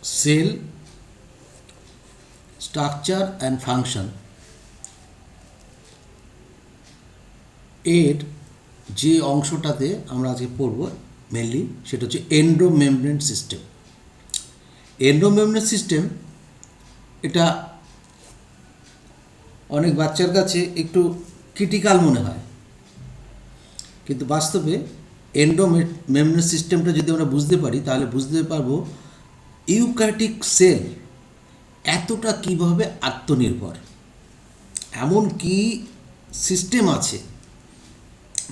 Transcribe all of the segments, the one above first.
Sell structure and function এর যে অংশটাতে আমরা আজকে পড়ব মেনলি সেটা হচ্ছে এন্ডোমেমব্রেন সিস্টেম। এন্ডোমেমব্রেন সিস্টেম এটা অনেক বাচ্চার কাছে একটু ক্রিটিক্যাল মনে হয়, কিন্তু বাস্তবে এন্ডোমেমব্রেন সিস্টেমটা যদি আমরা বুঝতে পারি তাহলে বুঝতে পারবো ইউক্যারিওটিক সেল এতটা কীভাবে আত্মনির্ভর। এমন কি সিস্টেম আছে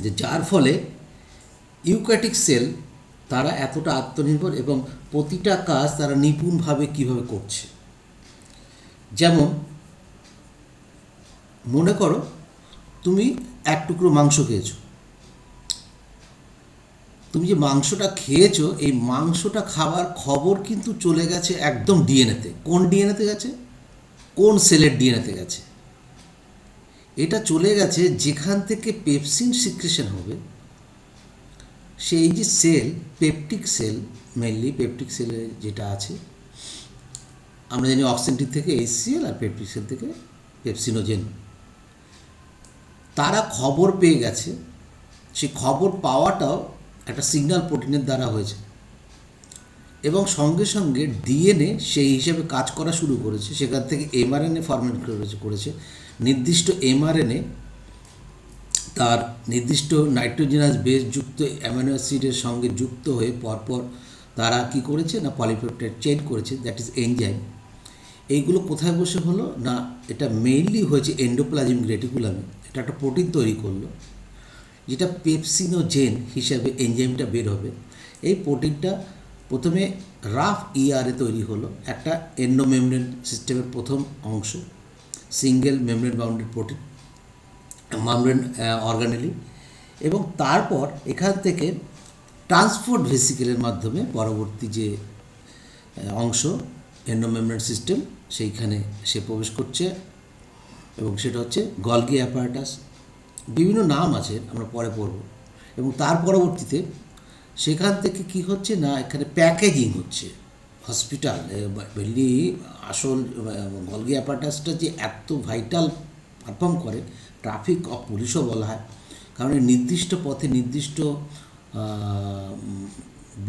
যে যার ফলে ইউক্যারিওটিক সেল তারা এতটা আত্মনির্ভর এবং প্রতিটা কাজ তারা নিপুণভাবে কীভাবে করছে। যেমন মনে করো তুমি এক টুকরো মাংস খেয়েছো, তুমি যে মাংসটা খেয়েছো এই মাংসটা খাবার খবর কিন্তু চলে গেছে একদম ডিএনএতে। কোন ডিএনএতে গেছে? কোন সেলের ডিএনএতে গেছে? এটা চলে গেছে যেখান থেকে পেপসিন সিক্রেশন হবে, সেই যে cell peptic cell, mainly peptic সেলে যেটা আছে আমরা জানি অক্সিনটিন থেকে এইচসিএল আর পেপটিক সেল থেকে পেপসিনোজেন, তারা খবর পেয়ে গেছে। সেই খবর পাওয়াটাও একটা সিগন্যাল প্রোটিনের দ্বারা হয়েছে এবং সঙ্গে সঙ্গে ডিএনএ সেই হিসেবে কাজ করা শুরু করেছে। সেখান থেকে এমআরএনএ ফরমেট করেছে। নির্দিষ্ট এমআরএনএ তার নির্দিষ্ট নাইট্রোজেনাস বেসযুক্ত অ্যামিনো অ্যাসিডের সঙ্গে যুক্ত হয়ে পরপর তারা কি করেছে না পলিপেপটাইড চেইন করেছে, দ্যাট ইজ এনজাইম। এইগুলো কোথায় বসে হলো না, এটা মেইনলি হয়েছে এন্ডোপ্লাজমিক রেটিকুলামে। এটা একটা প্রোটিন তৈরি করলো যেটা পেপসিনোজেন হিসাবে এনজাইমটা বের হবে। এই প্রোটিনটা প্রথমে রাফ ইআরএ তৈরি হলো, একটা এন্ডোমেমব্রেন সিস্টেমের প্রথম অংশ, single membrane bounded protein membrane organelle, এবং তারপর এখান থেকে ট্রান্সপোর্ট ভেসিকেলের মাধ্যমে পরবর্তী যে অংশ এন্ডোমেমব্রেন সিস্টেম সেইখানে সে প্রবেশ করছে এবং সেটা হচ্ছে গলগি অ্যাপারেটাস। বিভিন্ন নাম আছে, আমরা পরে পড়ব। এবং তার পরবর্তীতে সেখান থেকে কি হচ্ছে না এখানে প্যাকেজিং হচ্ছে হসপিটাল মেনলি। আসল গলগি অ্যাপারেটাসটা যে এত ভাইটাল পারফর্ম করে ট্রাফিক অফ পুলিশও বলা হয়, কারণ এই নির্দিষ্ট পথে নির্দিষ্ট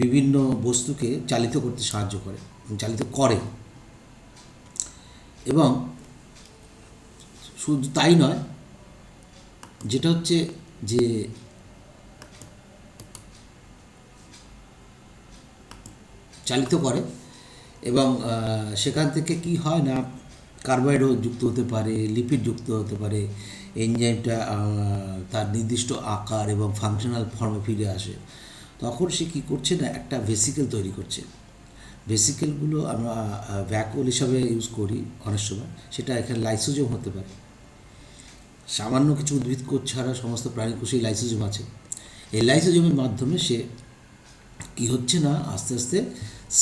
বিভিন্ন বস্তুকে চালিত করতে সাহায্য করে, চালিত করে। এবং শুধু তাই নয়, যেটা হচ্ছে যে চালিত করে এবং সেখান থেকে কি হয় না কার্বোহাইড্রেট যুক্ত হতে পারে, লিপিড যুক্ত হতে পারে, এনজাইমটা তার নির্দিষ্ট আকার এবং ফাংশনাল ফর্মে ফিরে আসে। তখন সে কী করছে না একটা ভেসিকেল তৈরি করছে। ভেসিকেলগুলো আমরা ভ্যাকুয়াল হিসাবে ইউজ করি অনেক সময়, সেটা এখানে লাইসোজোম হতে পারে। সামান্য কিছু উদ্ভিদ কোষ ছাড়া সমস্ত প্রাণী কোষেই লাইসোজোম আছে। এই লাইসোজোমের মাধ্যমে সে কী হচ্ছে না আস্তে আস্তে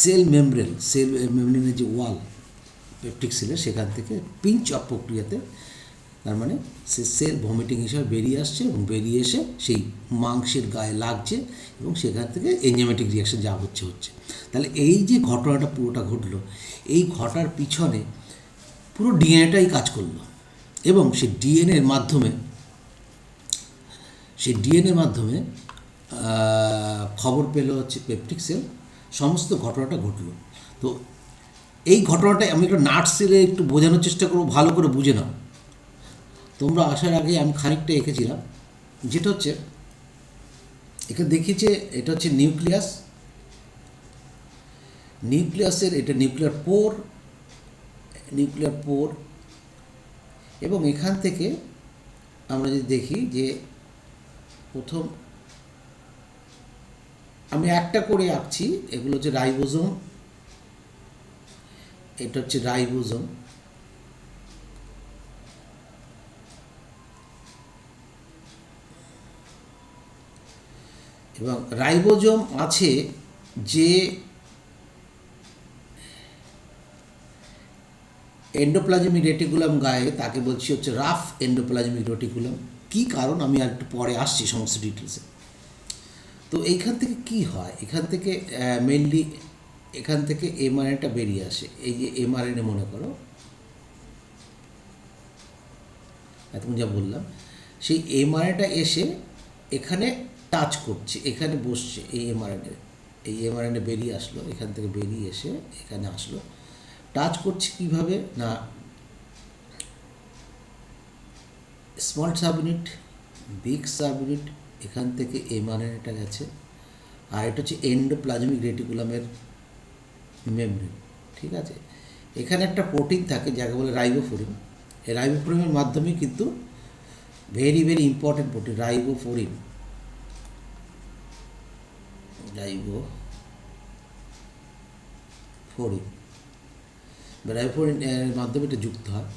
সেল মেমব্রেনের যে ওয়াল পেপটিক সেলের সেখান থেকে পিঞ্চ অফ প্রক্রিয়াতে, তার মানে সে সেল ভমিটিং হিসাবে বেরিয়ে আসছে এবং বেরিয়ে এসে সেই মাংসের গায়ে লাগছে এবং সেখান থেকে এনজাইমেটিক রিয়াকশন যা হচ্ছে। তাহলে এই যে ঘটনাটা পুরোটা ঘটলো, এই ঘটার পিছনে পুরো ডিএনএটাই কাজ করলো এবং সেই ডিএনএর মাধ্যমে খবর পেল হচ্ছে পেপটিক সেল, সমস্ত ঘটনাটা ঘটলো। তো এই ঘটনাটা আমি একটা নাটসেলে একটু বোঝানোর চেষ্টা করবো, ভালো করে বুঝে নাও। তোমরা আসার আগে আমি খানিকটা এঁকেছিলাম, যেটা হচ্ছে এখানে দেখিয়েছে এটা হচ্ছে নিউক্লিয়াসের এটা নিউক্লিয়ার পোর এবং এখান থেকে আমরা যদি দেখি যে প্রথম আমি একটা করে আঁকছি, এগুলো হচ্ছে রাইবোজোম, এটা হচ্ছে রাইবোজোম, এবং রাইবোজোম আছে যে এন্ডোপ্লাজমিক রেটিকুলাম গায়ে, তাকে বলছি হচ্ছে রাফ এন্ডোপ্লাজমিক রেটিকুলাম। কী কারণ আমি আর একটু পরে আসছি সমস্ত ডিটেলসে। তো এইখান থেকে কি হয়, এখান থেকে মেনলি এখান থেকে এমআরএনএটা বেরিয়ে আসে, এই যে এমআরএনএ মনে করো, এতক্ষণ যা বললাম, সেই এমআরএনএটা এসে এখানে টাচ করছে, এখানে বসছে এই এমআরএনএ বেরিয়ে আসলো, এখান থেকে বেরিয়ে এসে এখানে আসলো, টাচ করছে কীভাবে না, স্মল সাবইউনিট, বিগ সাবইউনিট, এখান থেকে এমআরএনএটা গেছে, আর এটা হচ্ছে এন্ডোপ্লাজমিক রেটিকুলামের মেমব্রেন, ঠিক আছে। এখানে একটা প্রোটিন থাকে যাকে বলে রাইবোফোরিন, এই রাইবোফোরিনের মাধ্যমে কিন্তু ভেরি ভেরি ইম্পর্টেন্ট প্রোটিন রাইবোফোরিন রাইবোফোরিনের মাধ্যমে এটা যুক্ত হয়।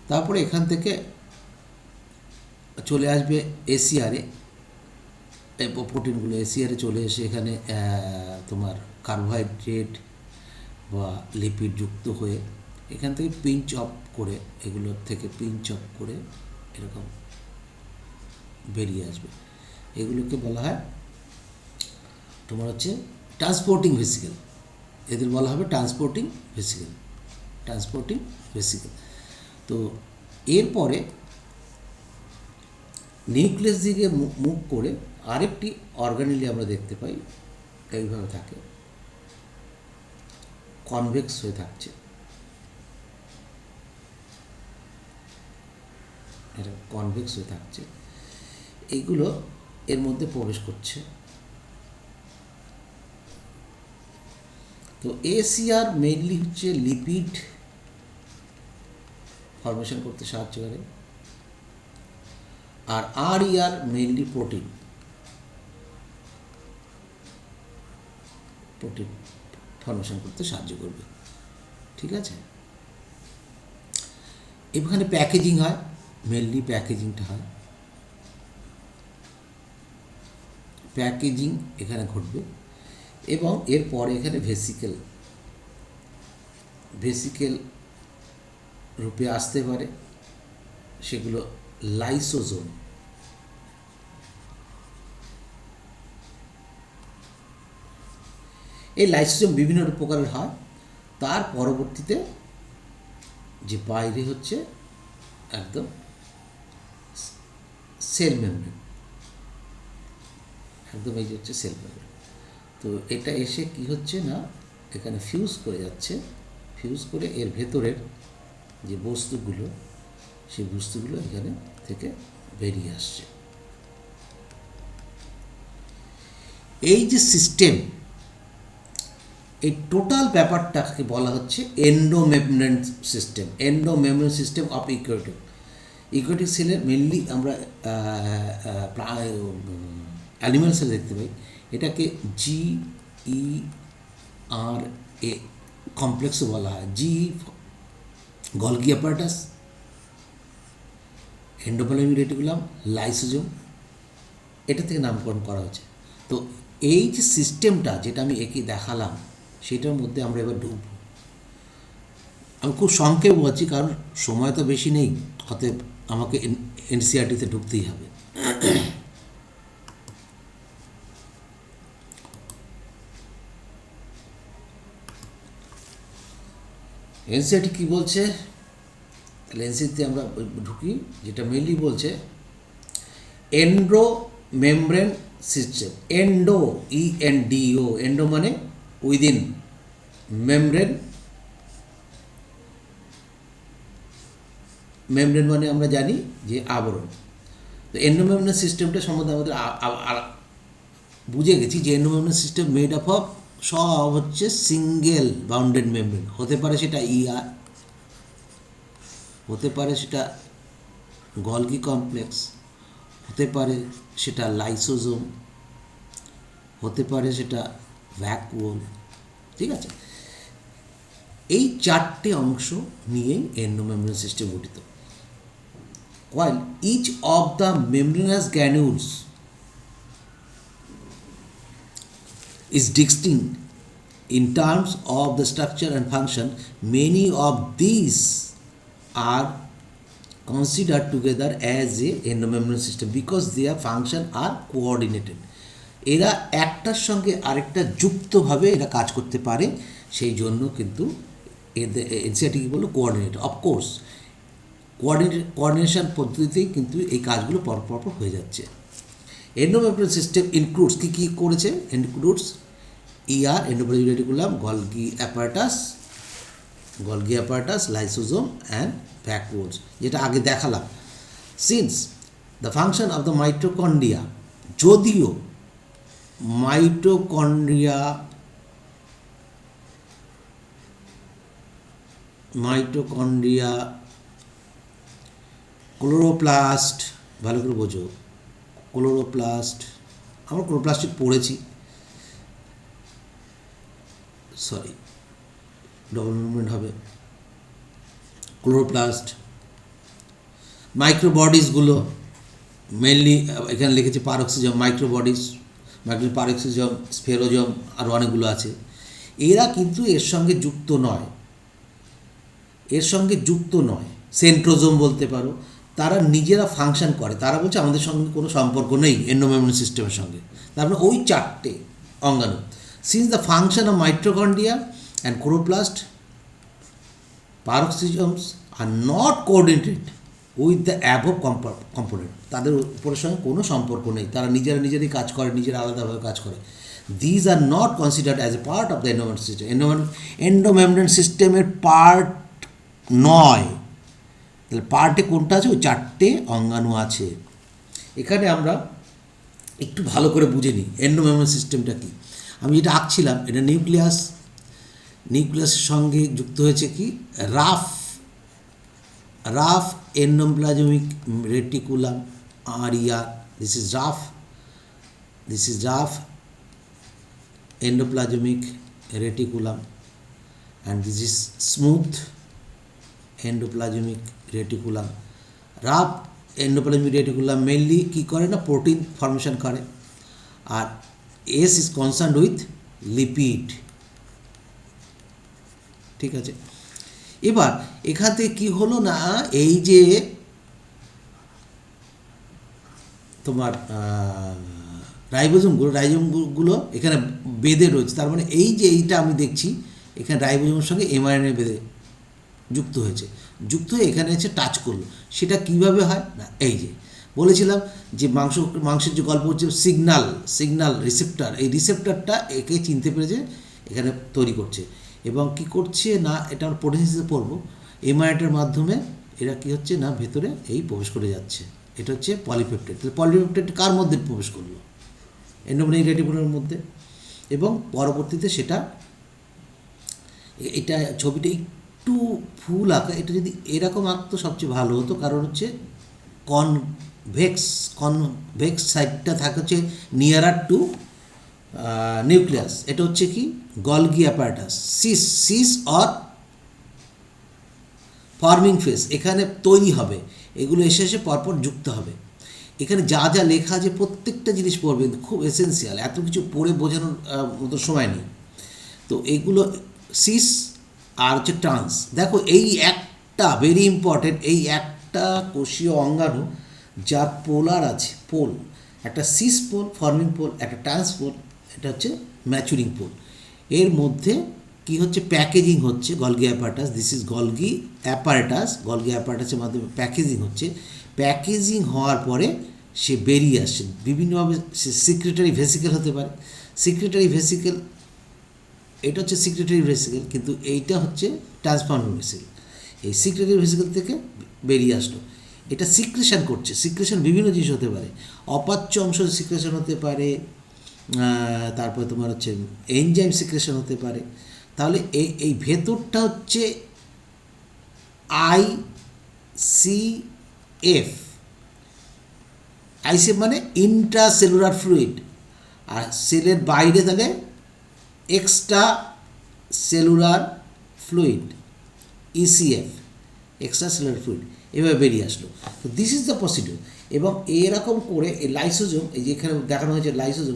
তারপরে এখান থেকে চলে আসবে এসিআরে, প্রোটিনগুলো এসিআরে চলে এসে এখানে তোমার কার্বোহাইড্রেট বা লিপিড যুক্ত হয়ে এখান থেকে পিঞ্চ অফ করে, এগুলোর থেকে পিঞ্চ অফ করে এরকম বেরিয়ে আসবে। এগুলোকে বলা হয় তোমার হচ্ছে ট্রান্সপোর্টিং ভেসিকেল, এদের বলা হবে ট্রান্সপোর্টিং ভেসিকেল। তো এরপরে নিউক্লিয়াস দিকে মুভ করে আরেকটি অর্গানেলি আমরা দেখতে পাই এইভাবে থাকে, কনভেক্স হয়ে থাকছে, এটা কনভেক্স হয়ে থাকছে, এইগুলো এর মধ্যে প্রবেশ করছে। তো এসিআর মেইনলি হচ্ছে লিপিড ফরমেশন করতে সাহায্য করে, আর আরইআর মেইনলি প্রোটিন ফরমেশন করতে সাহায্য করবে, ঠিক আছে। এখানে প্যাকেজিং হয়, মেইনলি প্যাকেজিংটা হয়, প্যাকেজিং এখানে ঘটবে, এবং এরপরে এখানে ভেসিকেল রূপে আসতে পারে, সেগুলো লাইসোজোম। এই লাইসোজোম বিভিন্ন প্রকারের হয়, তার পরবর্তীতে যে বাইরে হচ্ছে একদম সেল মেমব্রেন, একদম এই যে হচ্ছে সেল মেমব্রেন। তো এটা এসে কি হচ্ছে না, এখানে ফিউজ করে যাচ্ছে, ফিউজ করে এর ভেতরের যে বস্তুগুলো, সেই বস্তুগুলো এখানে থেকে বেরিয়ে আসছে। এই যে সিস্টেম, এই টোটাল ব্যাপারটাকে বলা হচ্ছে এন্ডোমেমব্রেন সিস্টেম অফ ইউক্যারিওটিক সেলের মেনলি আমরা অ্যানিমাল সেল দেখতে পাই, এটাকে GERA কমপ্লেক্সও বলা হয়। Golgi apparatus, endoplasmic reticulum, lysosome, এটা থেকে নামকরণ করা হয়েছে। তো এই যে সিস্টেমটা যেটা আমি একে দেখালাম, সেটার মধ্যে আমরা এবার ঢুকব। আমি খুব সংক্ষেপে বলছি কারণ সময় তো বেশি নেই, অতএব আমাকে এনসিইআরটিতে ঢুকতেই হবে। এনসিইআরটি কী বলছে, তাহলে এনসিইআরটিতে আমরা ঢুকি, যেটা মেনলি বলছে এন্ডোমেমব্রেন সিস্টেম। ENDO, এন্ডো মানে উইদিন, মেমব্রেন মানে আমরা জানি যে আবরণ। তো এন্ডোমেমব্রেন সিস্টেমটা সম্বন্ধে আমাদের বুঝে গেছি যে endomembrane system made up of সব হচ্ছে সিঙ্গেল বাউন্ডেড মেমব্রেন, হতে পারে সেটা ER, হতে পারে সেটা গলগি কমপ্লেক্স, হতে পারে সেটা লাইসোজোম, হতে পারে সেটা ভ্যাকুওল, ঠিক আছে। এই চারটে অংশ নিয়েই এন্ডোমেমব্রেন সিস্টেম গঠিত। While each of the membranous granules is distinct in terms of the structure and function, many of these are considered together as a endomembrane system because their function are coordinated. এরা একটার সঙ্গে আরেকটা যুক্তভাবে এরা কাজ করতে পারে, সেই জন্য কিন্তু এদের এনসিআরটি কী বললো, কোঅর্ডিনেট। অফকোর্স কোঅর্ডিনেশন পদ্ধতিতেই কিন্তু এই কাজগুলো পরপর হয়ে যাচ্ছে। এন্ডোমেমব্রেন সিস্টেম ইনক্লুডস, কী কী করেছে, includes endoplasmic reticulum, Golgi অ্যাপারাটাস, lysosome and backwards, যেটা আগে দেখালাম। Since the function of the mitochondria, যদিও মাইটোকন্ড্রিয়া ক্লোরোপ্লাস্ট, ভালো করে বোঝো, ক্লোরোপ্লাস্ট, আমরা ক্লোরোপ্লাস্টিক পড়েছি, সরি ডবল মুভমেন্ট হবে, ক্লোরোপ্লাস্ট, মাইক্রোবডিসগুলো মেনলি এখানে লিখেছি পারক্সিজম, পারক্সিজম, স্ফেরোজম, আরও অনেকগুলো আছে। এরা কিন্তু এর সঙ্গে যুক্ত নয়, সেন্ট্রোজোম বলতে পারো, তারা নিজেরা ফাংশন করে, তারা বলছে আমাদের সঙ্গে কোনো সম্পর্ক নেই এন্ডোমেমব্রেন সিস্টেমের সঙ্গে। তারপরে ওই চারটে অঙ্গাণু, since the function of mitochondria and chloroplast, paroxysms are not coordinated with the above component, তাদের উপরের সঙ্গে কোনো সম্পর্ক নেই, তারা নিজেরাই কাজ করে, নিজেরা আলাদাভাবে কাজ করে। These are not considered as a part of the endomembrane system. Endomembrane সিস্টেমের পার্ট নয়। তাহলে পার্টে কোনটা আছে, ওই চারটে অঙ্গাণু আছে। এখানে আমরা একটু ভালো করে বুঝে নিই এন্ডোমেমব্রেন সিস্টেমটা কী। আমি যেটা আঁকছিলাম, এটা নিউক্লিয়াসের সঙ্গে যুক্ত হয়েছে কি, rough endoplasmic reticulum, RER, this is rough endoplasmic reticulum and this is smooth endoplasmic reticulum. Rough endoplasmic reticulum mainly কী করে না, প্রোটিন ফর্মেশন করে, আর S is concerned with lipid. ঠিক আছে, এবার এখান থেকে কী হলো না, এই যে তোমার রাইবোজোমগুলো এখানে বেঁধে রয়েছে, তার মানে এই যে এইটা আমি দেখছি এখানে রাইবোজোমের সঙ্গে mRNA বেঁধে যুক্ত হয়ে এখানে এসে টাচ করলো। সেটা কিভাবে হয় না, এই যে বলেছিলাম যে মাংসের যে গল্প হচ্ছে, সিগনাল রিসেপ্টার, এই রিসেপ্টারটা একে চিনতে পেরেছে, এখানে তৈরি করছে, এবং কি করছে না, এটা আমরা প্রোটিনসিসে পড়বো, mRNAটার মাধ্যমে এরা কী হচ্ছে না, ভেতরে এই প্রবেশ করে যাচ্ছে। এটা হচ্ছে পলিপেপটাইড। তাহলে পলিপেপটাইড কার মধ্যে প্রবেশ করলো, এন্ডোমেমব্রেন রেটিকুলামের মধ্যে, এবং পরবর্তীতে এটা ছবিটা একটু ফুল আঁকা, এটা যদি এরকম আঁকতো সবচেয়ে ভালো হতো, কারণ হচ্ছে কনভেক্স সাইডটা থাকে হচ্ছে নিয়ারার টু নিউক্লিয়াস। এটা হচ্ছে কি, Golgi apparatus, cis or forming face, এখানে তৈরি হবে, এগুলো এসে পরপর যুক্ত হবে। এখানে যা লেখা আছে প্রত্যেকটা জিনিস পড়বে, খুব এসেন্সিয়াল, এত কিছু পড়ে বোঝানোর মতো সময় নেই। তো এগুলো সিস আর হচ্ছে ট্রান্স। দেখো এই একটা ভেরি ইম্পর্টেন্ট, এই একটা কোষীয় অঙ্গাণু যার পোলার আছে, একটা সিস পোল, ফর্মিং পোল, একটা ট্রান্স পোল, এটা হচ্ছে ম্যাচুরিং পোল। এর মধ্যে কি হচ্ছে, প্যাকেজিং হচ্ছে Golgi apparatus, this is Golgi অ্যাপারাটাসের মাধ্যমে প্যাকেজিং হওয়ার পরে সে বেরিয়ে আসছে বিভিন্নভাবে। সে সিক্রেটারি ভেসিকেল হতে পারে, এটা হচ্ছে সিক্রেটারি ভেসিকেল, কিন্তু এইটা হচ্ছে ট্রান্সফর্মিং ভেসিকেল। এই সিক্রেটারি ভেসিকেল থেকে বেরিয়ে আসলো, এটা সিক্রেশন করছে। সিক্রেশন বিভিন্ন জিনিস হতে পারে, অপাচ্য অংশ সিক্রেশন হতে পারে, তারপরে তোমার হচ্ছে এনজাইম সিক্রেশন হতে পারে। তাহলে এই ভেতরটা হচ্ছে ICF মানে ইন্ট্রাসেলুলার ফ্লুইড, আর সেলের বাইরে তাহলে extra cellular fluid, ECF, extra cellular fluid, এভাবে বেরিয়ে আসলো। তো দিস ইজ দ্য প্রসিডিউর। এবং এরকম করে এই লাইসোজোম, এই যে এখানে দেখানো হয়েছে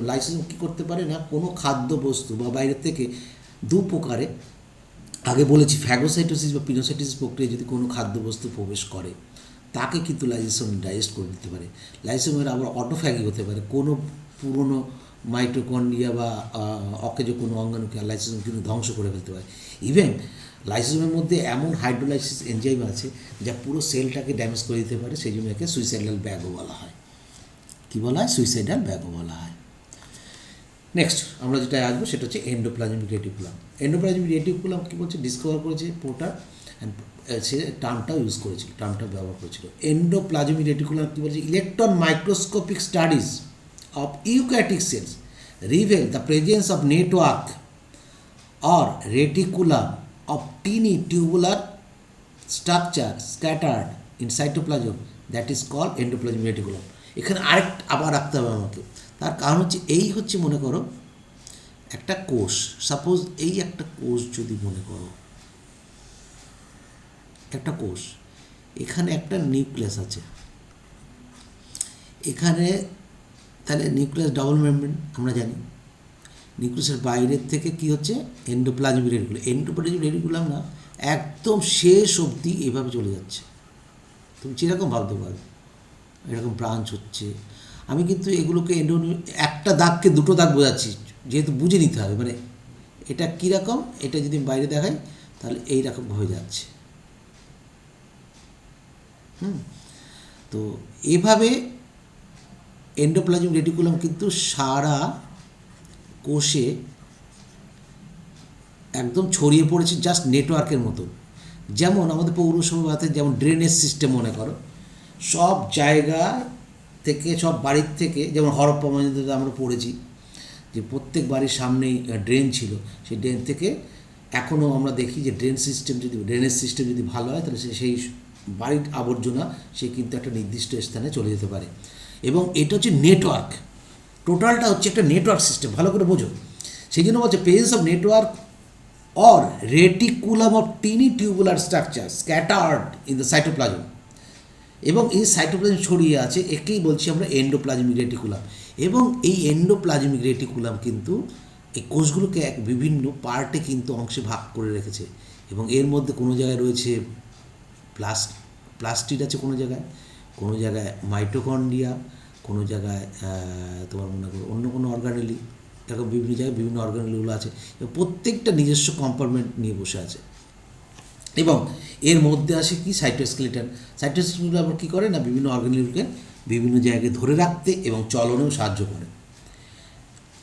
লাইসোজোম কী করতে পারে না, কোনো খাদ্যবস্তু বা বাইরের থেকে দু প্রকারে, আগে বলেছি ফ্যাগোসাইটোসিস বা পিনোসাইটোসিস প্রক্রিয়ায় যদি কোনো খাদ্যবস্তু প্রবেশ করে, তাকে কিন্তু লাইসোজোম ডাইজেস্ট করে দিতে পারে। লাইসোজোমের আবার অটোফ্যাগি হতে পারে, কোনো পুরনো মাইটোকন্ড্রিয়া বা অকেজো কোনো অঙ্গাণুকে লাইসোসোম কিন্তু ধ্বংস করে ফেলতে পারে। ইভেন লাইসোসোমের মধ্যে এমন হাইড্রোলাইসিস এনজাইম আছে যা পুরো সেলটাকে ড্যামেজ করে দিতে পারে, সেই জন্য একে সুইসাইডাল ব্যাগও বলা হয়। কী বলা হয়? সুইসাইডাল ব্যাগও বলা হয়। নেক্সট আমরা যেটা আসবো সেটা হচ্ছে এন্ডোপ্লাজমিক রেটিকুলাম। এন্ডোপ্লাজমিক রেটিকুলাম কী বলছে? ডিসকভার করেছে পোর্টার, অ্যান্ড সে টার্মটাও ইউজ করেছিল, টার্মটা ব্যবহার করেছিল। এন্ডোপ্লাজমিক রেটিকুলাম কী বলছে? Electron microscopic studies of eukaryotic cells reveal the presence of network or reticulum of tiny tubular structure scattered in cytoplasm that is called endoplasmic reticulum. এখানে আবার রাখতে হবে আমাকে, তার কারণ হচ্ছে এই হচ্ছে মনে করো একটা কোষ, সাপোজ এই একটা কোষ যদি মনে করো একটা কোষ, এখানে একটা নিউক্লিয়াস আছে, এখানে তাহলে নিউক্লিয়াস ডাবল মেমব্রেন আমরা জানি। নিউক্লিয়াসের বাইরের থেকে কি হচ্ছে? Endoplasmic reticulum. এন্ডোপ্লাজমিক রেটিকুলাম না একদম শেষ অবধি এভাবে চলে যাচ্ছে, তুমি যেরকম ভাবতে পারো এরকম ব্রাঞ্চ হচ্ছে। আমি কিন্তু এগুলোকে একটা দাগকে দুটো দাগ বোঝাচ্ছি, যেহেতু বুঝে নিতে হবে মানে এটা কীরকম। এটা যদি বাইরে দেখাই তাহলে এইরকম হয়ে যাচ্ছে। তো এভাবে এন্ডোপ্লাজমিক রেটিকুলাম কিন্তু সারা কোষে একদম ছড়িয়ে পড়েছে, জাস্ট নেটওয়ার্কের মতন। যেমন আমাদের পৌরসভাতে যেমন ড্রেনেজ সিস্টেম মনে করো, সব জায়গা থেকে, সব বাড়ির থেকে, যেমন হরপ্পা মহেঞ্জোদারোতে আমরা পড়েছি যে প্রত্যেক বাড়ির সামনেই ড্রেন ছিল, সেই ড্রেন থেকে এখনও আমরা দেখি যে ড্রেনেজ সিস্টেম যদি ভালো হয় তাহলে সেই বাড়ির আবর্জনা সে কিন্তু একটা নির্দিষ্ট স্থানে চলে যেতে পারে। এবং এটা হচ্ছে নেটওয়ার্ক, টোটালটা হচ্ছে একটা নেটওয়ার্ক সিস্টেম, ভালো করে বোঝো। সেই জন্য বলছে presence of network or reticulum of tiny tubular structure scattered in the cytoplasm, এবং এই সাইটোপ্লাজম ছড়িয়ে আছে, একেই বলছি আমরা এন্ডোপ্লাজমিক রেটিকুলাম। এবং এই এন্ডোপ্লাজমিক রেটিকুলাম কিন্তু এই কোষগুলোকে এক বিভিন্ন পার্টে কিন্তু অংশে ভাগ করে রেখেছে, এবং এর মধ্যে কোনো জায়গায় রয়েছে প্লাস্টিড আছে, কোনো জায়গায় মাইটোকন্ড্রিয়া, কোনো জায়গায় তোমার মনে করো অন্য কোনো অর্গানেলি, এরকম বিভিন্ন জায়গায় বিভিন্ন অর্গানেলগুলো আছে, এবং প্রত্যেকটা নিজস্ব কম্পার্টমেন্ট নিয়ে বসে আছে। এবং এর মধ্যে আসে কি? সাইটোস্কেলিটন। সাইটোস্কেলিটন আবার কী করে না, বিভিন্ন অর্গানেলকে বিভিন্ন জায়গায় ধরে রাখতে এবং চলনেও সাহায্য করে।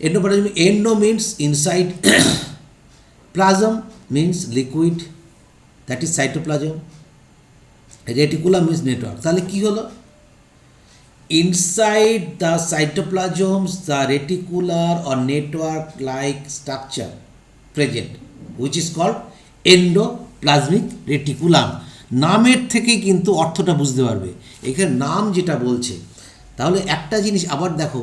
Endoplasm, endo means inside, plasm means liquid, that is cytoplasm, reticulum means network. তাহলে কী হলো? Inside the cytoplasms the reticular or network like structure present which is called endoplasmic reticulum. নামের থেকেই কিন্তু অর্থটা বুঝতে পারবে, এখানে নাম যেটা বলছে। তাহলে একটা জিনিস আবার দেখো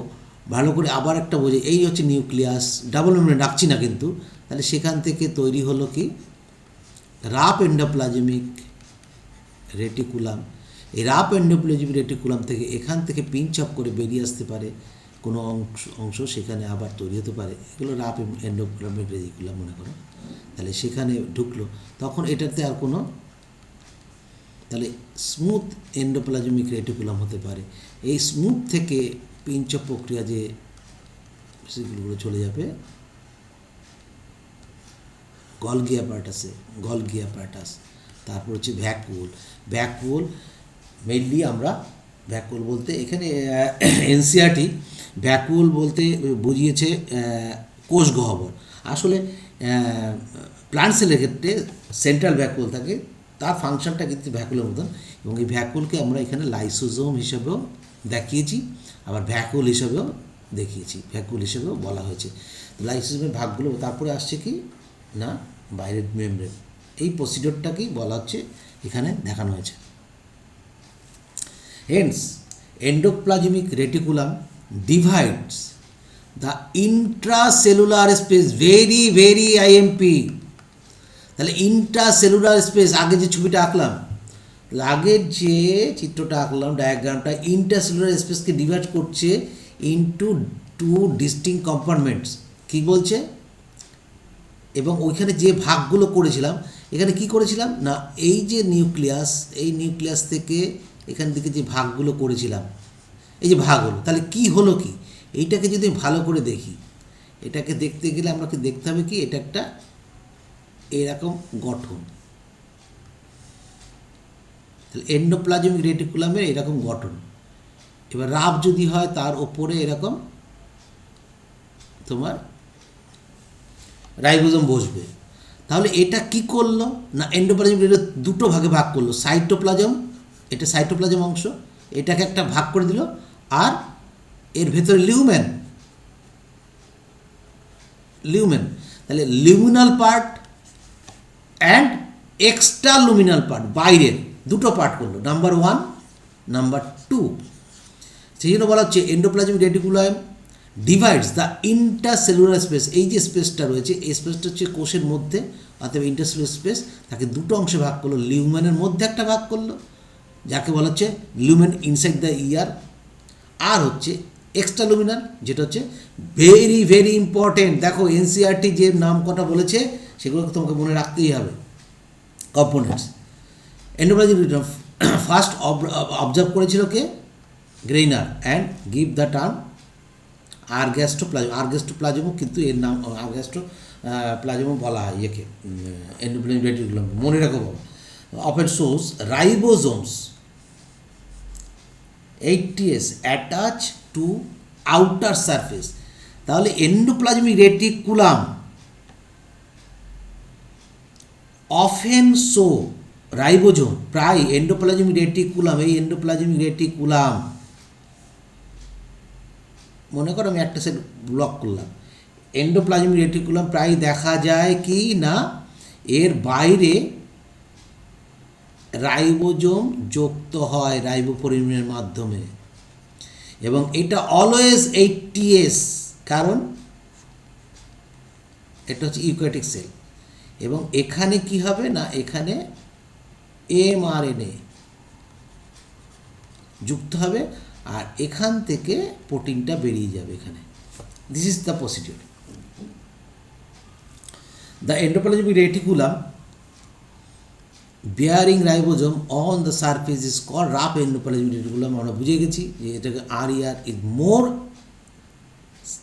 ভালো করে, আবার একটা বোঝে, এই হচ্ছে নিউক্লিয়াস, ডাবল মেমব্রেন রাখছি না কিন্তু, তাহলে সেখান থেকে তৈরি হলো কি? Rough endoplasmic reticulum. এই রাফ এন্ডোপ্লাজমিক রেটিকুলাম থেকে এখান থেকে পিঞ্চ আপ করে বেরিয়ে আসতে পারে কোনো অংশ, সেখানে আবার তৈরি হতে পারে, এগুলো রাফ এন্ডোপ্লাজমিক রেটিকুলাম মনে করো। তাহলে সেখানে ঢুকলো, তখন এটাতে আর কোনো, তাহলে স্মুথ এন্ডোপ্লাজমিক রেটিকুলাম হতে পারে। এই স্মুথ থেকে পিঞ্চ আপ প্রক্রিয়া যে সেগুলো চলে যাবে গলগি অ্যাপারেটাস, তারপর হচ্ছে ভ্যাকুওল। মেইনলি আমরা ভ্যাকুওল বলতে এখানে এনসিআরটি ভ্যাকুওল বলতে বুঝিয়েছে কোষ গহ্বর। আসলে প্লান্ট সেলের ক্ষেত্রে সেন্ট্রাল ভ্যাকুওল থাকে, তার ফাংশনটা কিন্তু ভ্যাকুলের মতন, এবং এই ভ্যাকুওলকে আমরা এখানে লাইসোজোম হিসেবেও দেখিয়েছি, আবার ভ্যাকুওল হিসেবেও বলা হয়েছে। লাইসোজোমের ভাগগুলো, তারপরে আসছে কি না বাইরের মেমব্রেন, এই প্রসিডিওরটাকেই বলা হচ্ছে এখানে দেখানো হয়েছে। Hence endoplasmic reticulum divides the intracellular space, very IMP. তাহলে ইন্ট্রাসেলুলার স্পেস, আগে যে ছবিটা আঁকলাম, আগের যে চিত্রটা আঁকলাম, ডায়াগ্রামটা, ইন্ট্রাসেলুলার স্পেসকে ডিভাইড করছে ইনটু 2 ডিস্টিংক্ট কম্পার্টমেন্টস। কী বলছে? এবং ওইখানে যে ভাগগুলো করেছিলাম, এখানে কি করেছিলাম না, এই যে নিউক্লিয়াস, এই নিউক্লিয়াস থেকে এখান থেকে যে ভাগগুলো করেছিলাম, এই যে ভাগ হলো, তাহলে কি হলো? কি এইটাকে যদি ভালো করে দেখি, এটাকে দেখতে গেলে আমাকে দেখতে হবে কি এটা একটা এরকম গঠন, তাহলে এন্ডোপ্লাজমিক রেটিকুলামের এরকম গঠন। এবার রাফ যদি হয় তার ওপরে এরকম তোমার রাইবোজোম বসবে। তাহলে এটা কি করলো না এন্ডোপ্লাজমিক রেটিকুলাম দুটো ভাগে ভাগ করলো, সাইটোপ্লাজম, এটা সাইটোপ্লাজম অংশ, এটাকে একটা ভাগ করে দিল, আর এর ভেতরে লিউমেন, তাহলে luminal part and extra luminal part, বাইরের দুটো পার্ট করলো, নাম্বার 1, নাম্বার 2। সেই জন্য বলা হচ্ছে endoplasmic reticulum divides the intercellular space. এই যে স্পেসটা রয়েছে এই স্পেসটা হচ্ছে কোষের মধ্যে, অর্থাৎ ইন্টারসেলুলার স্পেস, তাকে দুটো অংশে ভাগ করলো, লিউমেনের মধ্যে একটা ভাগ করলো যাকে বলা হচ্ছে লিউমেন ইনসাইড দ্য ইয়ার, আর হচ্ছে এক্সট্রা লুমিনাল যেটা হচ্ছে ভেরি ভেরি ইম্পর্টেন্ট। দেখো এনসিআরটি যে নাম কটা বলেছে সেগুলো তোমাকে মনে রাখতেই হবে। Components endoplasmic reticulum first observe করেছিল কে? গ্রেইনার, অ্যান্ড গিভ দ্য টার্ম আর্গাস্টোপ্লাজমও কিন্তু এর নাম আর্গাস্টোপ্লাজমও বলা হয় ইয়েকে এন্ডোপ্লাজমিক রেটিকুলাম, মনে রাখো বাবা। Often shows ribosomes 80s attach to outer surface. তাহলে endoplasmic reticulum often show ribosome, প্রায় এন্ডোপ্লাজমিক রেটিকুলাম, এই এন্ডোপ্লাজমিক রেটিকুলাম মনে করো আমি একটা সেট ব্লক করলাম, এন্ডোপ্লাজমিক রেটিকুলাম প্রায় দেখা যায় কি না এর বাইরে রাইবোজোম যুক্ত হয় রাইবোফোরিনের মাধ্যমে, এবং এটা অলওয়েজ 80s, কারণ এটা হচ্ছে ইউক্যারিওটিক সেল, এবং এখানে কি হবে না এখানে এমআরএনএ যুক্ত হবে, আর এখান থেকে প্রোটিনটা বেরিয়ে যাবে এখানে। This is the procedure. The endoplasmic reticulum bearing ribosome on the surface is called rough endoplasmic reticulum। আমরা বুঝে গেছি যে এটাকে RER is more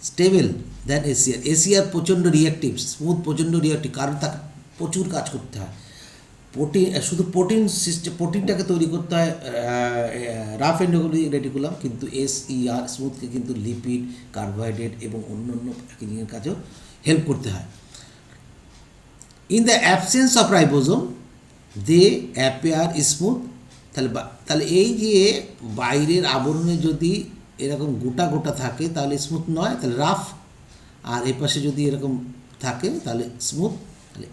stable than ACR। ACR প্রচণ্ড রিঅ্যাক্টিভ, স্মুথ প্রচণ্ড রিঅ্যাক্টিভ, কারণ তাকে প্রচুর কাজ করতে হয়, প্রোটিন শুধু প্রোটিন সিস্টেম, প্রোটিনটাকে তৈরি করতে হয় রাফ এন্ডোপ্লাজমিক রেটিকুলাম, কিন্তু SER স্মুথকে কিন্তু লিপিড, কার্বোহাইড্রেট এবং অন্যান্য প্যাকেজিংয়ের কাজেও হেল্প করতে হয়। In the absence of ribosome they appear smooth. তাহলে এই যে বাইরের আবরণে যদি এরকম গোটা গোটা থাকে তাহলে স্মুথ নয়, তাহলে রাফ, আর এপাশে যদি এরকম থাকে তাহলে স্মুথ, তাহলে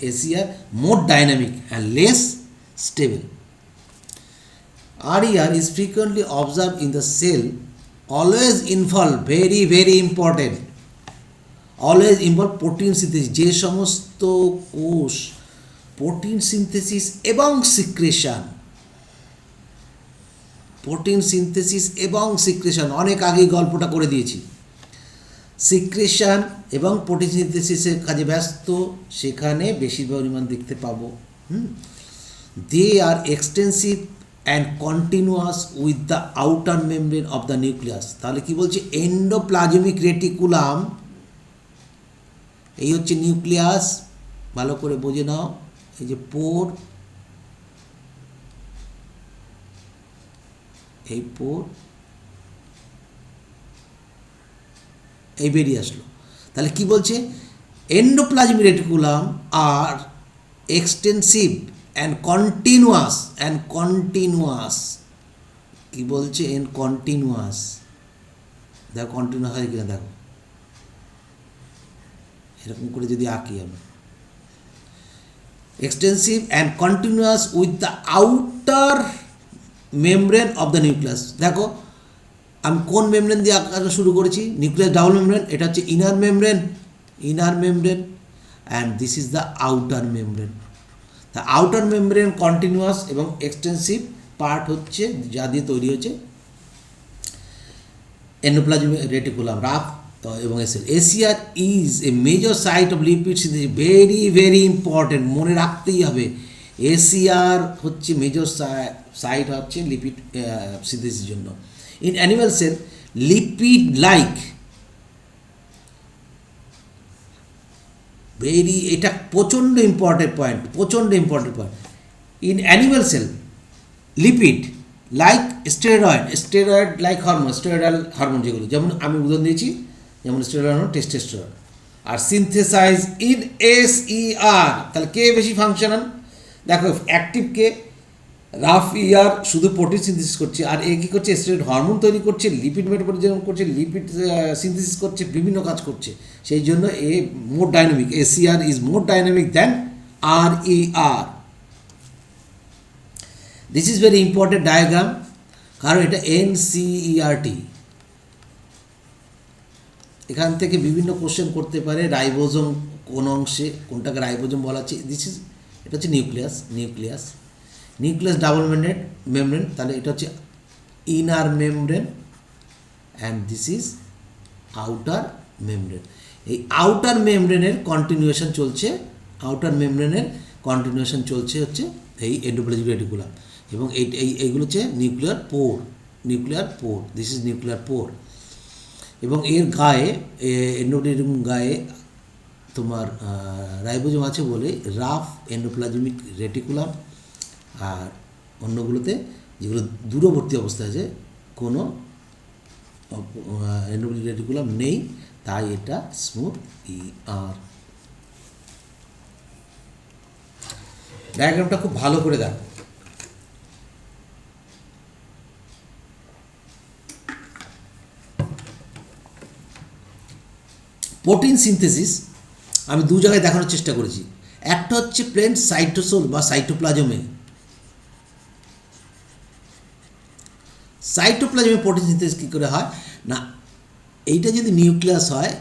ACR more dynamic and less stable. RER is frequently observed in the cell, always involve, very very important, always involve protein synthesis। যে সমস্ত কোষ প্রোটিন সিনথেসিস এবং সিক্রেশন, প্রোটিন সিনথেসিস এবং সিক্রেশন, অনেক আগেই গল্পটা করে দিয়েছি, সিক্রেশন এবং প্রোটিন সিনথেসিসের কাজে ব্যস্ত, সেখানে বেশি পরিমাণ দেখতে পাবো। They are extensive and continuous with the outer membrane of the nucleus. তাহলে কি বলছে এন্ডোপ্লাজমিক রেটিকুলাম, এই হচ্ছে নিউক্লিয়াস, ভালো করে বুঝে নাও, এই যে পোর, এই পোর, এই বেরিয়ে আসলো। তাহলে কি বলছে এন্ডোপ্লাজমিক রেটিকুলাম আর এক্সটেন্সিভ অ্যান্ড কন্টিনিউয়াস, কি বলছে কন্টিনিউয়াস, দেখো কন্টিনিউয়াস হয় কিনা, দেখো এরকম করে যদি আঁকি আমি, extensive and continuous with the outer membrane of the nucleus। দেখো আমি কোন মেমব্রেন দিয়ে আঁকা শুরু করেছি, নিউক্লিয়াস ডাবল মেমব্রেন, এটা হচ্ছে inner membrane and this is the outer membrane. The outer membrane continuous এবং এক্সটেন্সিভ পার্ট হচ্ছে যা দিয়ে তৈরি হচ্ছে এন্ডোপ্লাজমিক রেটিকুলাম, রাফ এবং SER is a major site of lipid synthesis. Very very important, মনে রাখতেই হবে, এসিআর হচ্ছে মেজর সাইট হচ্ছে লিপিড সিনথেসিসের জন্য। In animal cell lipid like, এটা প্রচণ্ড important point, in animal cell lipid like steroid like steroidal hormone যেগুলো, যেমন আমি উদাহরণ দিয়েছি, যেমন স্টেরয়েড হরমোন টেস্টোস্টেরন। আর সিনথেসাইজ ইন SER, তাহলে কে বেশি ফাংশনাল? দেখো অ্যাক্টিভ কে, রাফ ইয়ার শুধু প্রোটিন সিনথেসিস করছে, আর এ কী করছে? স্টেরয়েড হরমোন তৈরি করছে, লিপিড মেটাবলিজম করছে, লিপিড সিনথেসিস করছে, বিভিন্ন কাজ করছে। সেই জন্য এ more dynamic, SER is more dynamic than RER। This is very important diagram, কারণ এটা NCERT। এখান থেকে বিভিন্ন কোশ্চেন করতে পারে। রাইবোজোম কোন অংশে, কোনটাকে রাইবোজোম বলা হচ্ছে? এটা হচ্ছে নিউক্লিয়াস ডাবল মেমব্রেন, তাহলে এটা হচ্ছে inner membrane and this is outer membrane. এই আউটার মেমব্রেনের কন্টিনিউয়েশন চলছে হচ্ছে এই এন্ডোপ্লাজমিক রেটিকুলাম, এবং এইগুলো হচ্ছে nuclear pore, this is nuclear pore. এবং এর গায়ে, এন্ডোপ্লাজমিক গায়ে তোমার রাইবোজোম আছে বলে রাফ এন্ডোপ্লাজমিক রেটিকুলাম, আর অন্যগুলোতে যেগুলো দূরবর্তী অবস্থায় আছে কোনো এন্ডোপ্লাজমিক রেটিকুলাম নেই, তাই এটা স্মুথ ER। ডায়াগ্রামটা খুব ভালো করে দেখো। প্রোটিন সিনথেসিস আমি দু জায়গায় দেখানোর চেষ্টা করেছি। একটা হচ্ছে প্লেন সাইটোসোল বা সাইটোপ্লাজমে প্রোটিন সিনথেসিস কী করে হয় না, এইটা যদি নিউক্লিয়াস হয়,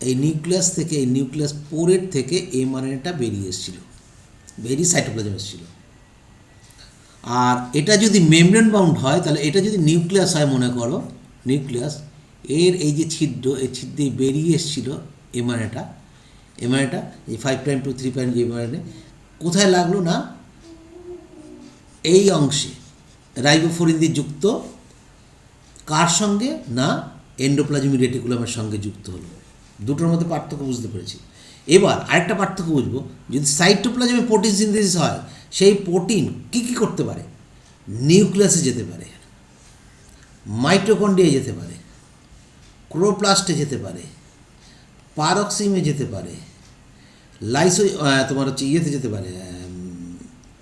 এই নিউক্লিয়াস থেকে, এই নিউক্লিয়াস পোরের থেকে mRNAটা বেরিয়ে সাইটোপ্লাজমে এসেছিল। আর এটা যদি মেমব্রেন বাউন্ড হয়, তাহলে এটা যদি নিউক্লিয়াস হয়, মনে করো নিউক্লিয়াস, এর এই যে ছিদ্র, এই ছিদ্রে বেরিয়ে এসেছিল mRNAটা, এই 5' to 3' যে mRNA কোথায় লাগলো না, এই অংশে রাইবোফোরিন দিয়ে যুক্ত, কার সঙ্গে না, এন্ডোপ্লাজমিক রেটিকুলামের সঙ্গে যুক্ত হলো। দুটোর মধ্যে পার্থক্য বুঝতে পেরেছি। এবার আরেকটা পার্থক্য বুঝবো, যদি সাইটোপ্লাজমে প্রোটিন সিনথেসিস হয়, সেই প্রোটিন কী করতে পারে? নিউক্লিয়াসে যেতে পারে, মাইটোকন্ড্রিয়ায় যেতে পারে, ক্লোরোপ্লাস্টে যেতে পারে, পারক্সিমে যেতে পারে, তোমার হচ্ছে ইয়েতে যেতে পারে,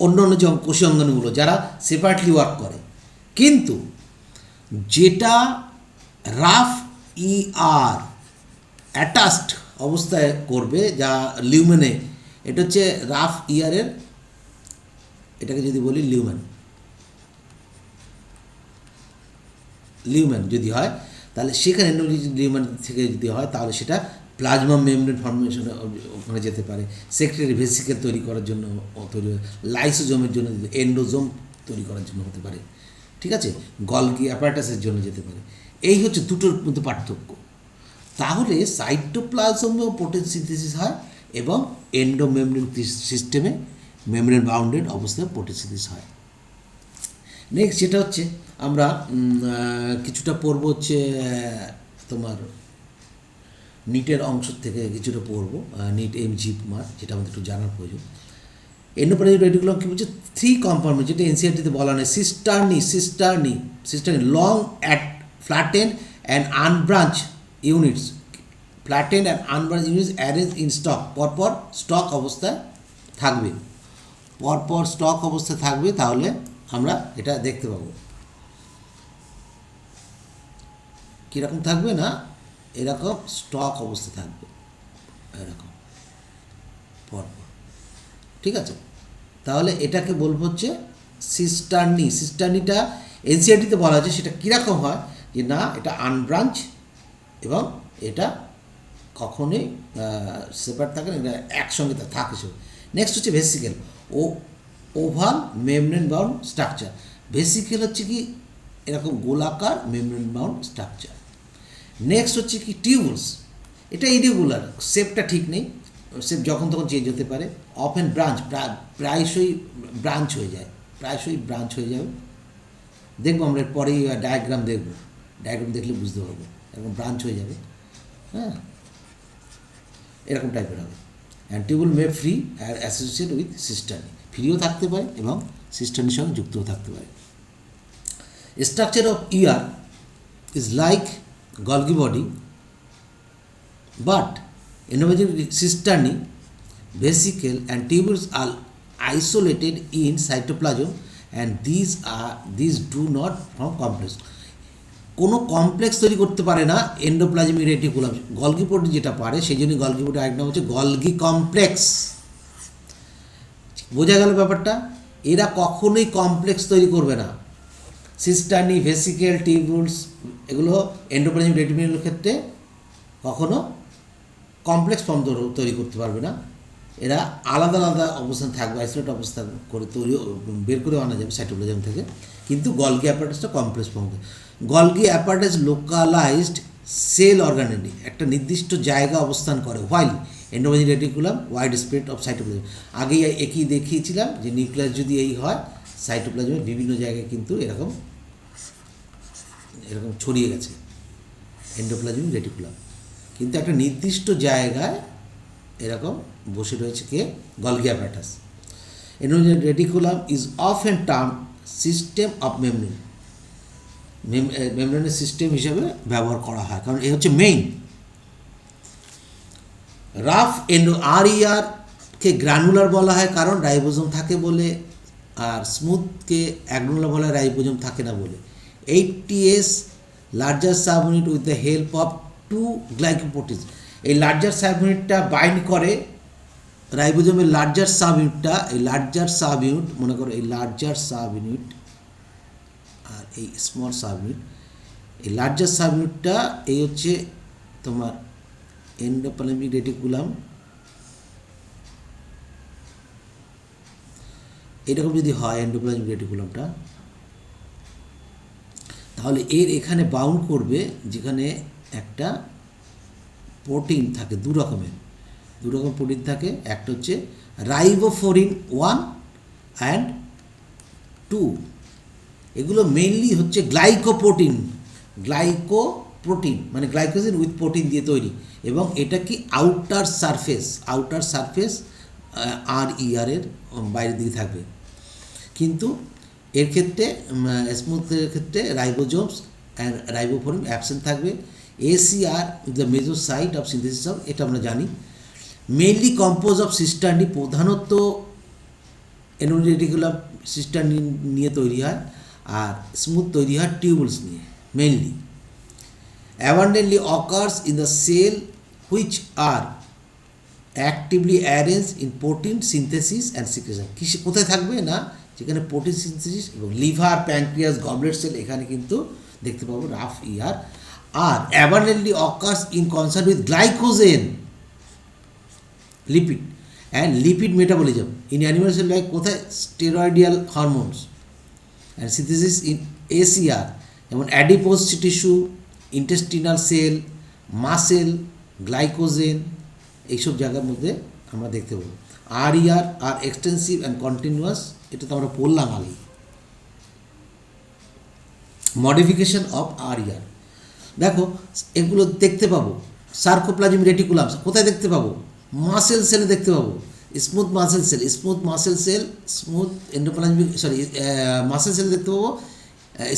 অন্য যে কোষীয় অঙ্গাণুগুলো যারা সেপারেটলি ওয়ার্ক করে। কিন্তু যেটা রাফ ER অ্যাটাচড অবস্থায় করবে, যা লিউমেনে, এটা হচ্ছে রাফ ER এর, এটাকে যদি বলি লিউমেন যদি হয়, তাহলে সেখানে লিউমেন থেকে যদি হয়, তাহলে সেটা প্লাজমা মেমব্রেন ফর্মেশন ওখানে যেতে পারে, সেক্রেটারি ভেসিকেল তৈরি করার জন্য তৈরি, লাইসোজোমের জন্য, এন্ডোজোম তৈরি করার জন্য হতে পারে, ঠিক আছে, গলগি অ্যাপারেটাসের জন্য যেতে পারে। এই হচ্ছে দুটোর মধ্যে পার্থক্য। তাহলে সাইটোপ্লাজমেও প্রোটিন সিনথেসিস হয় এবং এন্ডোমেমব্রেন সিস্টেমে মেমব্রেন বাউন্ডেড অবস্থায় প্রোটিন সিনথেসিস হয়। নেক্সট যেটা হচ্ছে আমরা কিছুটা পড়ব হচ্ছে তোমার নিটের অংশ থেকে কিছুটা পড়ব, নিট MGMAR, যেটা আমাদের একটু জানার প্রয়োজন। এন্ডোপ্লাজমিক রেটিকুলাম কী বলছে? 3 কম্পার্টমেন্ট, যেটা NCERT-তে বলা নেই, cisternae long at flattened and unbranch units, arrange in stock, পরপর স্টক অবস্থায় থাকবে, তাহলে আমরা এটা দেখতে পাবো। কীরকম থাকবে না, এরকম স্টক অবস্থা থাকবে, এরকম পরপর, ঠিক আছে। তাহলে এটাকে বলবো হচ্ছে সিস্টার্নিটা NCERT-তে বলা হয়েছে, সেটা কীরকম হয় যে না, এটা আনব্রাঞ্চ এবং এটা কখনোই সেপারেট থাকে না, এটা একসঙ্গে থাকে সব। নেক্সট হচ্ছে vesicle, oval membrane bound structure. Vesicle হচ্ছে কি এরকম গোলাকার মেমব্রেন বাউন্ড স্ট্রাকচার। নেক্সট হচ্ছে কি টিউবুলস, এটা ইরেগুলার, শেপটা ঠিক নেই, শেপ যখন তখন চেঞ্জ হতে পারে। অফেন প্রায়শই ব্রাঞ্চ হয়ে যাবে, দেখবো আমরা পরেই ডায়াগ্রাম দেখব। ডায়াগ্রাম দেখলে বুঝতে পারবে, এরকম ব্রাঞ্চ হয়ে যাবে, হ্যাঁ, এরকম টাইপের হবে। And tubule may free or associate with cisternae, ফ্রিও থাকতে পারে এবং সিস্টার্নির সঙ্গে যুক্তও থাকতে পারে। Structure of ER is like Golgi body, but endometrium cisternae, vesicle and tubules are isolated in cytoplasm and these do not form complex. কোনো কমপ্লেক্স তৈরি করতে পারে না এন্ডোপ্লাজমিক রেটিকুলাম। গলগি প্রোটিন যেটা পারে, সেই জন্য গলগি প্রোটিন আরেক নাম হচ্ছে গলগি কমপ্লেক্স। বোঝা গেল ব্যাপারটা? এরা কখনোই কমপ্লেক্স তৈরি করবে না। সিস্টার্নি, ভেসিকেল, টিউবুলস এগুলো এন্ডোপ্লাজমিক রেটিকুলামের ক্ষেত্রে কখনো কমপ্লেক্স ফর্ম তৈরি করতে পারবে না। এরা আলাদা আলাদা অবস্থান থাকবে, আইসোলেট অবস্থান করে তৈরি বের করে আনা যাবে সাইটোপ্লাজম থেকে, কিন্তু গলগি অ্যাপারেটাসটা complex form. Golgi apparatus localised cell organelle, একটা নির্দিষ্ট জায়গা অবস্থান করে, while endoplasmic reticulum wide spread of cytoplasm. আগেই একই দেখিয়েছিলাম যে নিউক্লিয়াস যদি এই হয়, সাইটোপ্লাজমের বিভিন্ন জায়গায় কিন্তু এরকম ছড়িয়ে গেছে এন্ডোপ্লাজমিক রেটিকুলাম, কিন্তু একটা নির্দিষ্ট জায়গায় এরকম বসে রয়েছে কে? Golgi apparatus. Endoplasmic reticulum is often term system of membrane, মেমব্রেনের সিস্টেম হিসেবে ব্যবহার করা হয়, কারণ এই হচ্ছে মেইন। রাফ RER-কে গ্রানুলার বলা হয় কারণ রাইবোজোম থাকে বলে, আর স্মুথকে অ্যাগ্রানুলার বলা হয় রাইবোজোম থাকে না বলে। 80S larger subunit with the help of 2 গ্লাইকোপ্রোটিনস, এই লার্জার সাবইউনিটটা বাইন্ড করে রাইবোজোমের লার্জার সাবইউনিটটা, এই লার্জার সাবইউনিট মনে করো, এই লার্জার সাবইউনিট আর এই স্মল সাবইউনিট, এই লার্জার সাবইউনিটটা এই হচ্ছে তোমার এন্ডোপ্লাজমিক রেটিকুলাম। এরকম যদি হয় এন্ডোপ্লাজমিক রেটিকুলামটা, তাহলে এর এখানে বাউন্ড করবে যেখানে একটা প্রোটিন থাকে, দু রকম প্রোটিন থাকে। একটা হচ্ছে রাইবোফোরিন 1 অ্যান্ড 2, এগুলো মেইনলি হচ্ছে গ্লাইকোপ্রোটিন মানে গ্লাইকোজেন উইথ প্রোটিন দিয়ে তৈরি, এবং এটা কি আউটার সারফেস RER-এর বাইরের দিকে থাকবে। কিন্তু এর ক্ষেত্রে স্মুথের ক্ষেত্রে রাইবোজোমস অ্যান্ড রাইবোফোরিন অ্যাবসেন্ট থাকবে। ACR the major site of synthesis of, এটা আমরা জানি। মেইনলি কম্পোজ অফ সিস্টার্নি, প্রধানত এন্ডোপ্লাজমিক রেটিকুলাম সিস্টার্নি নিয়ে তৈরি হয়, আর স্মুথ তৈরি হয় টিউবুলস নিয়ে mainly. abundantly occurs in the cell which are actively arranged in protein synthesis and secretion. কোথায় থাকবে না, যেখানে প্রোটিন সিনথেসিস এবং লিভার, প্যানক্রিয়াস, গবলেট সেল, এখানে কিন্তু দেখতে পাবো rough ER। R abundantly occurs in concert with glycogen, lipid and lipid metabolism in animal cell, like কোথায় steroidal hormones and synthesis in ACR, যেমন adipose tissue, intestinal cell, muscle, glycogen, এইসব জায়গার মধ্যে আমরা দেখতে পাবো। RER আর এক্সটেন্সিভ অ্যান্ড কন্টিনিউয়াস, এটা তো আমরা পড়লাম আগেই। মডিফিকেশন অফ RER, দেখো এগুলো দেখতে পাবো। সার্কোপ্লাজমিক রেটিকুলাম কোথায় দেখতে পাবো? মাসেল সেলে দেখতে পাবো। Smooth muscle cell, smooth endoplasmic muscle cell দেখতে পাবো।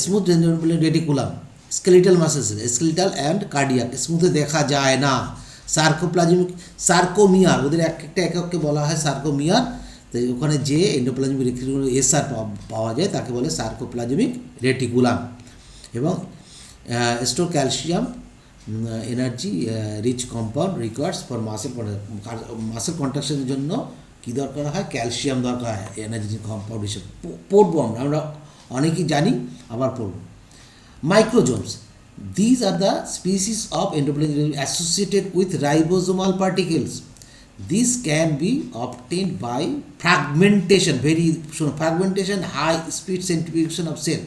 Smooth endoplasmic reticulum, skeletal muscle cell, skeletal and cardiac, স্মুথে দেখা যায় না। সার্কোমিয়ার, ওদের একটা এককে বলা হয় সার্কোমিয়ার, তো ওখানে যে এন্ডোপ্লাজমিক রেটিকুলাম SR পাওয়া যায় তাকে বলে সার্কোপ্লাজমিক রেটিকুলাম। এবং store calcium energy rich compound requires for muscle কন্ট্রাকশনের জন্য কী দরকার হয়? ক্যালসিয়াম দরকার হয় এনার্জি কম্পাউন্ড হিসেবে। পড়বো আমরা অনেকেই জানি, আবার পড়বো। Microsomes, these are the species of endoplasm associated with ribosomal particles. This can be obtained by fragmentation, fragmentation, high speed centrifugation of cell.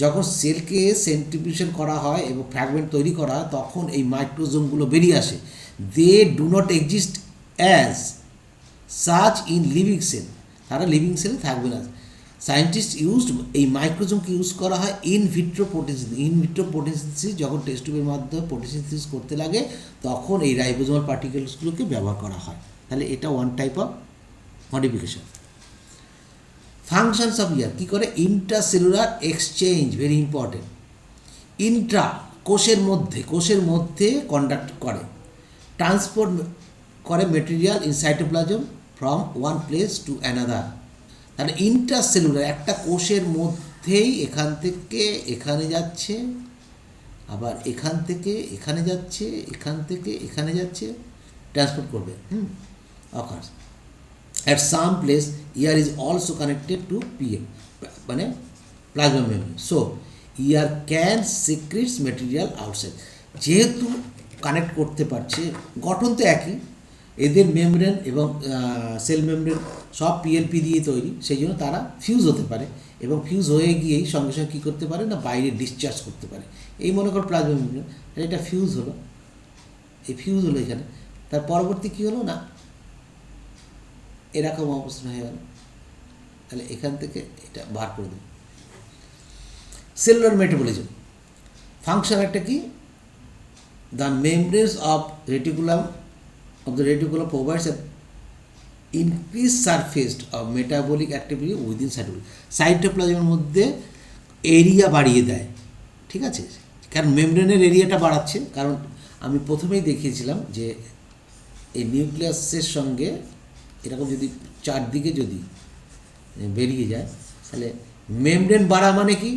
যখন সেলকে সেন্ট্রিফিউশন করা হয় এবং ফ্র্যাগমেন্ট তৈরি করা হয়, তখন এই মাইক্রোজোমগুলো বেরিয়ে আসে। They do not exist as such in living cell, তারা লিভিং সেলে থাকবে না। সায়েন্টিস্ট ইউজড এই মাইক্রোজোমকে ইউজ করা হয় ইন ভিট্রো পোটোসিনথেসিস যখন টেস্ট টিউবের মাধ্যমে পোটোসিনথেসিস করতে লাগে তখন এই রাইবোজোমাল পার্টিকেলসগুলোকে ব্যবহার করা হয়। তাহলে এটা one type of modification. Functions of ER কী করে? Intracellular exchange, very important. Intra কোষের মধ্যে কন্ডাক্ট করে, ট্রান্সপোর্ট করে material in cytoplasm from one place to another. তাহলে ইন্ট্রাসেলুলার একটা কোষের মধ্যেই এখান থেকে এখানে যাচ্ছে, আবার এখান থেকে এখানে যাচ্ছে, এখান থেকে এখানে যাচ্ছে, ট্রান্সপোর্ট করবে occurs at some place. Ear is also connected to PM মানে plasma membrane, so ear can secrete material outside। যেহেতু কানেক্ট করতে পারছে, গঠন তো একই, এদের মেমব্রেন এবং সেল মেমব্রেন সব পিএলপি দিয়ে তৈরি, সেই জন্য তারা ফিউজ হতে পারে এবং ফিউজ হয়ে গিয়েই সঙ্গে সঙ্গে কী করতে পারে না, বাইরে ডিসচার্জ করতে পারে। এই মনে কর প্লাজমা মেমব্রেন, এটা ফিউজ হলো, এই ফিউজ হলো এখানে, তার পরবর্তী কী হলো না, এরকম অবস্থা হয়ে গেল। তাহলে এখান থেকে এটা বার করে দেব। সেলুলার মেটাবলিজম ফাংশন একটা কি, the membranes of reticulum provides increase surface of metabolic activity within সাইটোপ্লাজমের মধ্যে এরিয়া বাড়িয়ে দেয়, ঠিক আছে? কারণ মেমব্রেনের এরিয়াটা বাড়াচ্ছে, কারণ আমি প্রথমেই দেখিয়েছিলাম যে এই নিউক্লিয়াসের সঙ্গে এরকম যদি চারদিকে যদি বেরিয়ে যায়, তাহলে মেমব্রেন বাড়া মানে কি,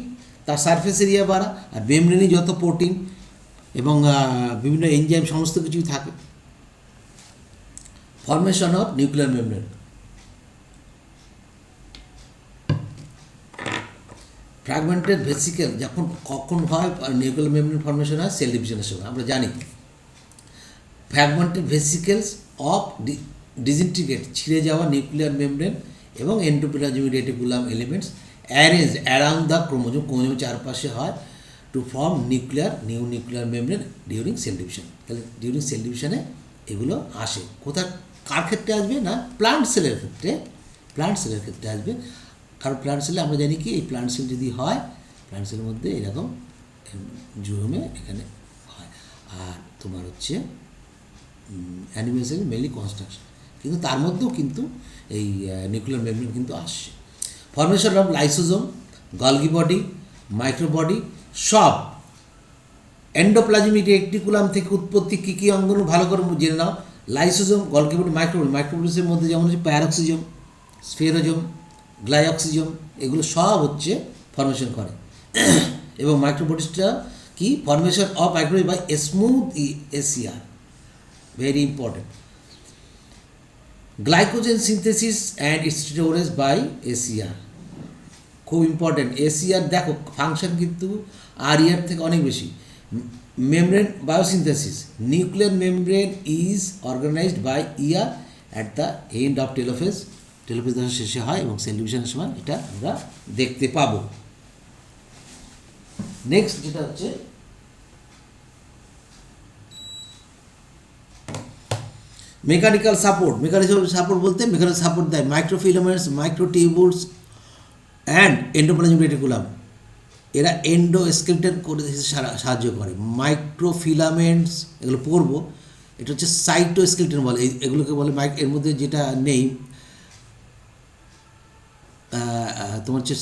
তার সারফেস এরিয়া বাড়া, আর মেমব্রেনে যত প্রোটিন এবং বিভিন্ন এনজাইম সমস্ত কিছুই থাকে। Formation of nuclear membrane, fragmented vesicle যখন কখন হয় নিউক্লিয়ার মেমব্রেন ফর্মেশন হয়, সেল ডিভিশনের সময়। আমরা জানি ফ্র্যাগমেন্টেড ভেসিকেলস অফ ডিসইন্টিগ্রেট ছিঁড়ে যাওয়া নিউক্লিয়ার মেমব্রেন এবং endoplasmic reticulum elements arrange around the chromosome চারপাশে হয় to form new nuclear membrane during cell division. তাহলে ডিউরিং সেল ডিভিশনে এগুলো আসে। কোথায়, কার ক্ষেত্রে আসবে না, প্লান্ট সেলের ক্ষেত্রে আসবে। কারণ প্লান্ট সেলে আমরা জানি কি, এই প্লান্ট সেল যদি হয়, প্লান্ট সেলের মধ্যে এরকম জুমে এখানে হয়, আর তোমার হচ্ছে অ্যানিমেল সেল মেনলি কনস্ট্রাকশন, কিন্তু তার মধ্যেও কিন্তু এই নিউক্লিয়ার মেমব্রেন কিন্তু আসছে। Formation of lysosome, Golgi body, microbody, সব এন্ডোপ্লাজমিক রেটিকুলাম থেকে উৎপত্তি কী কী অঙ্গগুলো ভালো করে জেনে নাও। লাইসোজোম, গলগি বডি, মাইক্রোবডিসের মধ্যে যেমন হচ্ছে প্যারক্সিজোম, স্ফেরোজোম, গ্লাইঅক্সিজোম, এগুলো সব হচ্ছে ফর্মেশন করে। এবং মাইক্রোবডিসটা কি, formation of microbody by smooth SER, very important. Glycogen synthesis and storage by SER, খুব ইম্পর্টেন্ট। এসিআর দেখো ফাংশন কিন্তু আর ইয়ার থেকে অনেক বেশি। Membrane biosynthesis, nuclear membrane is organised by ER at the end of telophase যখন শেষে হয় এবং সেল ডিভিশনের সময় এটা আমরা দেখতে পাবো। নেক্সট যেটা হচ্ছে মেকানিক্যাল সাপোর্ট বলতে মেকানিক্যাল সাপোর্ট দেয় microfilaments, microtubules and endoplasmic reticulum, এরা এন্ডোস্কেলেটন করে সাহায্য করে। মাইক্রোফিলামেন্টস এগুলো পড়বো, এটা হচ্ছে সাইটোস্কেলেটন বলে, এগুলোকে বলে এর মধ্যে যেটা নেই তোমার হচ্ছে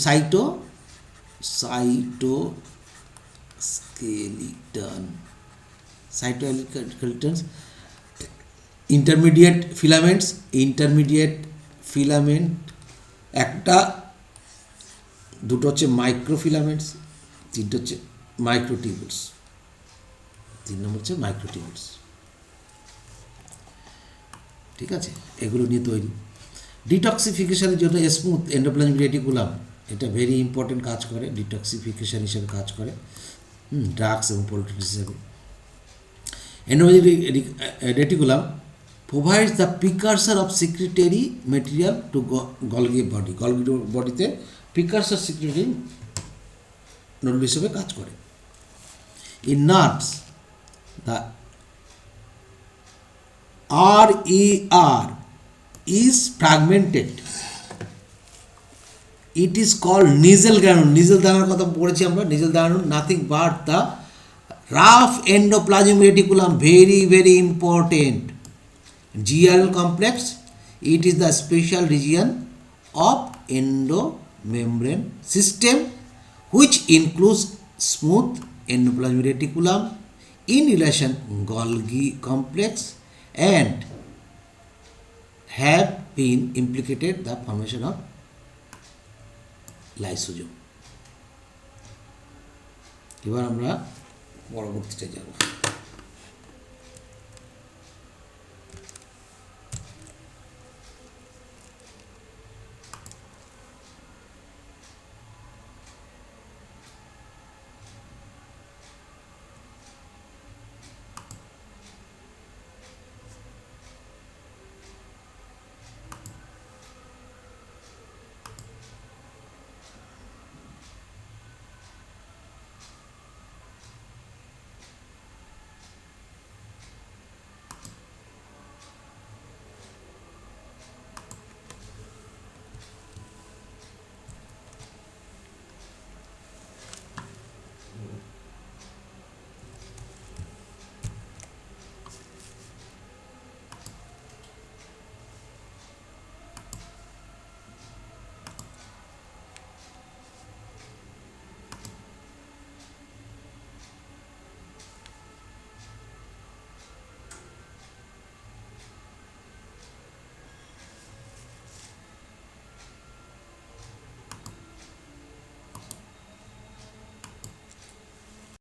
সাইটোস্কেলিটন, ইন্টারমিডিয়েট ফিলামেন্ট একটা, দুটো হচ্ছে মাইক্রোফিলামেন্টস, তিনটে হচ্ছে মাইক্রোটিউবুলস, 3 নম্বর হচ্ছে মাইক্রোটিউবুলস, ঠিক আছে? এগুলো নিয়ে তৈরি। ডিটক্সিফিকেশনের জন্য স্মুথ এন্ডোপ্লাজমিক রেটিকুলাম, এটা ভেরি ইম্পর্টেন্ট কাজ করে, ডিটক্সিফিকেশন হিসেবে কাজ করে, ড্রাগস এবং পোল্ট্রি হিসেবে। Endoplasmic reticulum provides the precursor of secretory material to Golgi বডিতে প্রিকারসর সিক্রেটরি নোড হিসেবে কাজ করে। In nerves, the RER is fragmented it is called Nissl granule. Nissl দানার কথা পড়েছি আমরা। Nissl granule nothing but the rough endoplasmic reticulum, very very important. GRL complex, it is the special region of endomembrane system which includes smooth endoplasmic reticulum in relation Golgi complex and have been implicated the formation of lysosome. এবার আমরা পরবর্তীতে যাব।